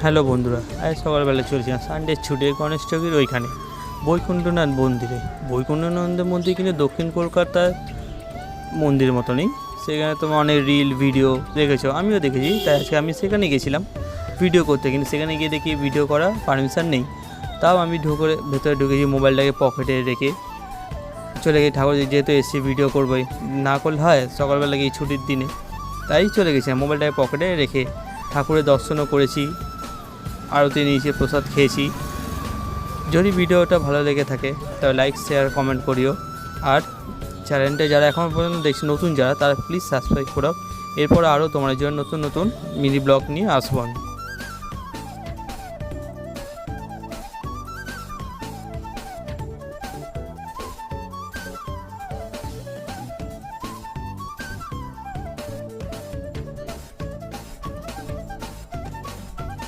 Hello বন্ধুরা, আজ সকালবেলা চলছিলাম সানডে ছুটে গণেশচকের ওইখানে বৈকুণ্ঠনাথ মন্দিরে। বৈকুণ্ঠনাথ মন্দির কিন্তু দক্ষিণ কলকাতার মন্দির মতনই। সেখানে তোমার অনেক রিল ভিডিও দেখেছো, আমিও দেখেছি। তাই আজকে আমি সেখানে গেছিলাম ভিডিও করতে, কিন্তু সেখানে গিয়ে দেখি ভিডিও করা পারমিশন নেই। তাও আমি ভেতরে ঢুকেছি, মোবাইলটাকে পকেটে রেখে চলে গেছি। ঠাকুর যেহেতু এসে ভিডিও করবোই, না করলে হয় সকালবেলা গিয়ে ছুটির দিনে, তাই চলে গেছিলাম মোবাইলটাকে পকেটে রেখে। ঠাকুরের দর্শনও করেছি, আরতি নিয়েছি, প্রসাদ খেয়েছি। যদি ভিডিওটা ভালো লেগে থাকে তবে লাইক শেয়ার কমেন্ট করিও। আর চ্যানেলটা যারা এখন পর্যন্ত দেখছি নতুন যারা, তারা প্লিজ সাবস্ক্রাইব করো। এরপর আরও তোমার জন্য নতুন নতুন মিনি ব্লগ নিয়ে আসবো আমি।